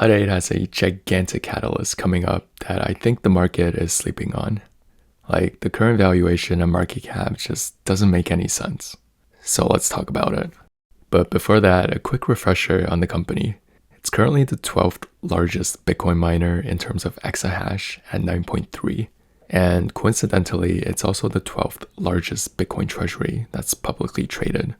Hut 8 has a gigantic catalyst coming up that I think the market is sleeping on. Like, the current valuation and market cap just doesn't make any sense. So let's talk about it. But before that, a quick refresher on the company. It's currently the 12th largest Bitcoin miner in terms of exahash at 9.3. And coincidentally, it's also the 12th largest Bitcoin treasury that's publicly traded.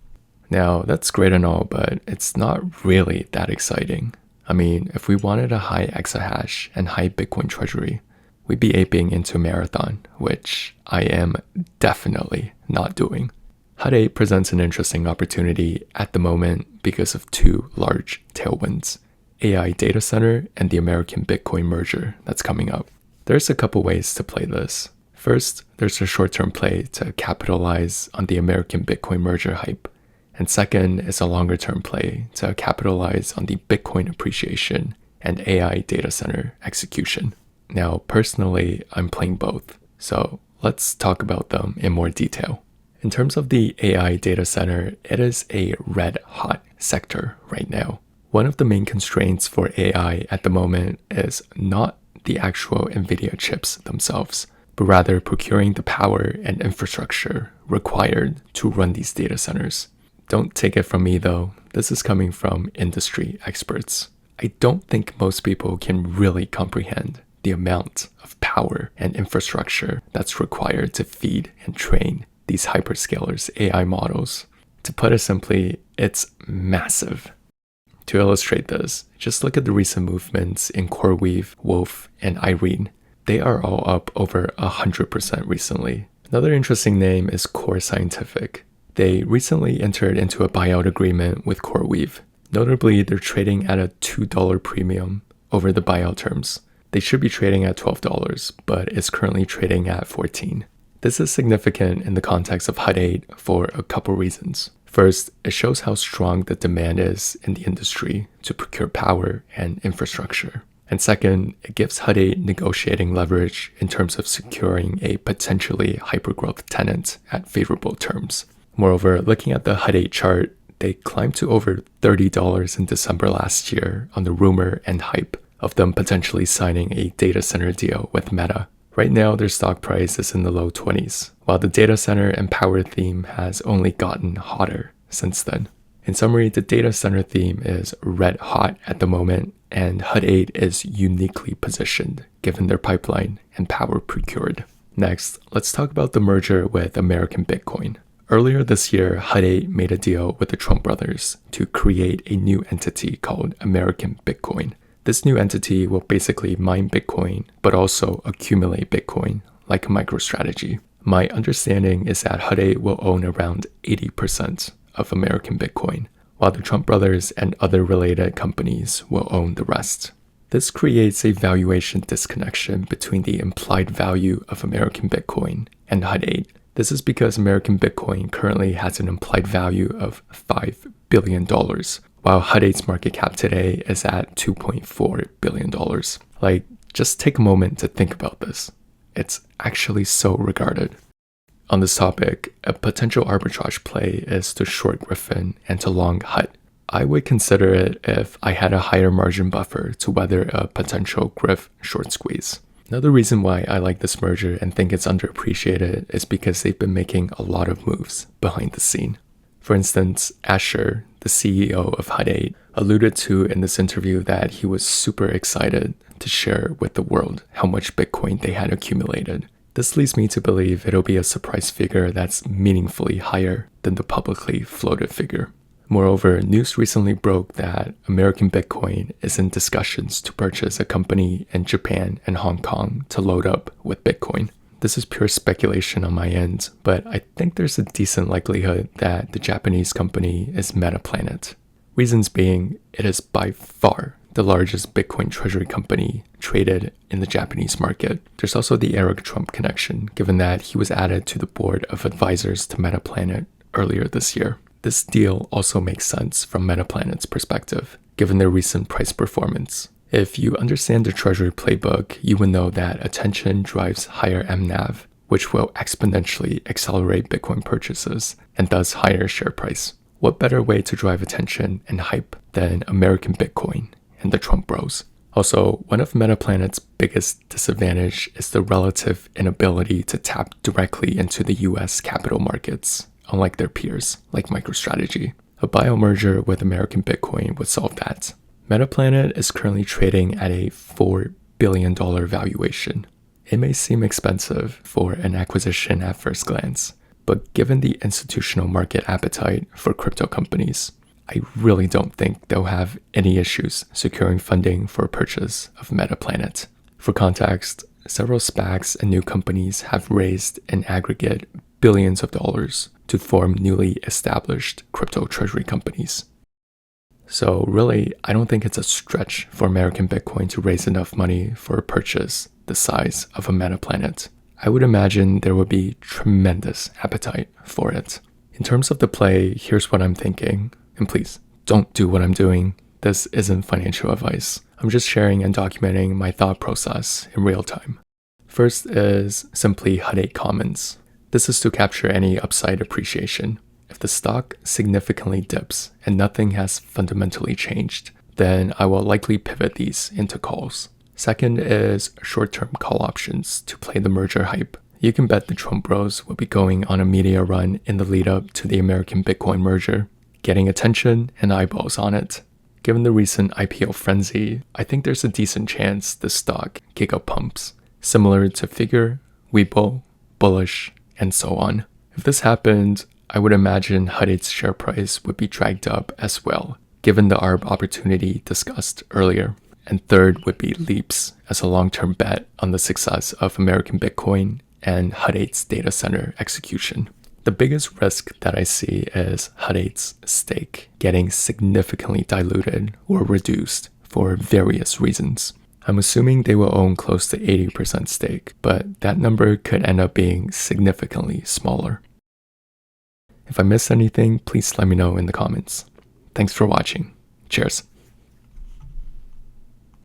Now, that's great and all, but it's not really that exciting. I mean, if we wanted a high exahash and high Bitcoin treasury, we'd be aping into Marathon, which I am definitely not doing. Hut 8 presents an interesting opportunity at the moment because of two large tailwinds: AI data center and the American Bitcoin merger that's coming up. There's a couple ways to play this. First, there's a short-term play to capitalize on the American Bitcoin merger hype. And second is a longer-term play to capitalize on the Bitcoin appreciation and AI data center execution. Now, personally, I'm playing both, so let's talk about them in more detail. In terms of the AI data center, it is a red-hot sector right now. One of the main constraints for AI at the moment is not the actual NVIDIA chips themselves, but rather procuring the power and infrastructure required to run these data centers. Don't take it from me though, this is coming from industry experts. I don't think most people can really comprehend the amount of power and infrastructure that's required to feed and train these hyperscalers' AI models. To put it simply, it's massive. To illustrate this, just look at the recent movements in CoreWeave, Wolf, and Irene. They are all up over 100% recently. Another interesting name is Core Scientific. They recently entered into a buyout agreement with CoreWeave. Notably, they're trading at a $2 premium over the buyout terms. They should be trading at $12, but is currently trading at $14. This is significant in the context of Hut 8 for a couple reasons. First, it shows how strong the demand is in the industry to procure power and infrastructure. And second, it gives Hut 8 negotiating leverage in terms of securing a potentially hypergrowth tenant at favorable terms. Moreover, looking at the Hut 8 chart, they climbed to over $30 in December last year on the rumor and hype of them potentially signing a data center deal with Meta. Right now, their stock price is in the low 20s, while the data center and power theme has only gotten hotter since then. In summary, the data center theme is red hot at the moment, and Hut 8 is uniquely positioned given their pipeline and power procured. Next, let's talk about the merger with American Bitcoin. Earlier this year, Hut 8 made a deal with the Trump brothers to create a new entity called American Bitcoin. This new entity will basically mine Bitcoin, but also accumulate Bitcoin like a MicroStrategy. My understanding is that Hut 8 will own around 80% of American Bitcoin, while the Trump brothers and other related companies will own the rest. This creates a valuation disconnection between the implied value of American Bitcoin and Hut 8. This is because American Bitcoin currently has an implied value of $5 billion, while Hut 8's market cap today is at $2.4 billion. Like, just take a moment to think about this. It's actually so regarded. On this topic, a potential arbitrage play is to short Gryphon and to long Hut. I would consider it if I had a higher margin buffer to weather a potential Gryph short squeeze. Another reason why I like this merger and think it's underappreciated is because they've been making a lot of moves behind the scene. For instance, Asher, the CEO of Hut 8, alluded to in this interview that he was super excited to share with the world how much Bitcoin they had accumulated. This leads me to believe it'll be a surprise figure that's meaningfully higher than the publicly floated figure. Moreover, news recently broke that American Bitcoin is in discussions to purchase a company in Japan and Hong Kong to load up with Bitcoin. This is pure speculation on my end, but I think there's a decent likelihood that the Japanese company is Metaplanet. Reasons being, it is by far the largest Bitcoin treasury company traded in the Japanese market. There's also the Eric Trump connection, given that he was added to the board of advisors to Metaplanet earlier this year. This deal also makes sense from Metaplanet's perspective, given their recent price performance. If you understand the treasury playbook, you will know that attention drives higher MNAV, which will exponentially accelerate Bitcoin purchases and thus higher share price. What better way to drive attention and hype than American Bitcoin and the Trump bros? Also, one of Metaplanet's biggest disadvantage is the relative inability to tap directly into the US capital markets, unlike their peers, like MicroStrategy. A buyout merger with American Bitcoin would solve that. Metaplanet is currently trading at a $4 billion valuation. It may seem expensive for an acquisition at first glance, but given the institutional market appetite for crypto companies, I really don't think they'll have any issues securing funding for a purchase of Metaplanet. For context, several SPACs and new companies have raised in aggregate billions of dollars to form newly established crypto treasury companies. So really, I don't think it's a stretch for American Bitcoin to raise enough money for a purchase the size of a Metaplanet. I would imagine there would be tremendous appetite for it. In terms of the play, here's what I'm thinking. And please, don't do what I'm doing. This isn't financial advice. I'm just sharing and documenting my thought process in real time. First is simply Hut 8 Commons. This is to capture any upside appreciation. If the stock significantly dips and nothing has fundamentally changed, then I will likely pivot these into calls. Second is short-term call options to play the merger hype. You can bet the Trump bros will be going on a media run in the lead up to the American Bitcoin merger, getting attention and eyeballs on it. Given the recent IPO frenzy, I think there's a decent chance the stock gigapumps, similar to Figure, Webull, Bullish, and so on. If this happened, I would imagine Hut 8's share price would be dragged up as well, given the ARB opportunity discussed earlier. And third would be Leaps as a long-term bet on the success of American Bitcoin and Hut 8's data center execution. The biggest risk that I see is Hut 8's stake getting significantly diluted or reduced for various reasons. I'm assuming they will own close to 80% stake, but that number could end up being significantly smaller. If I missed anything, please let me know in the comments. Thanks for watching. Cheers.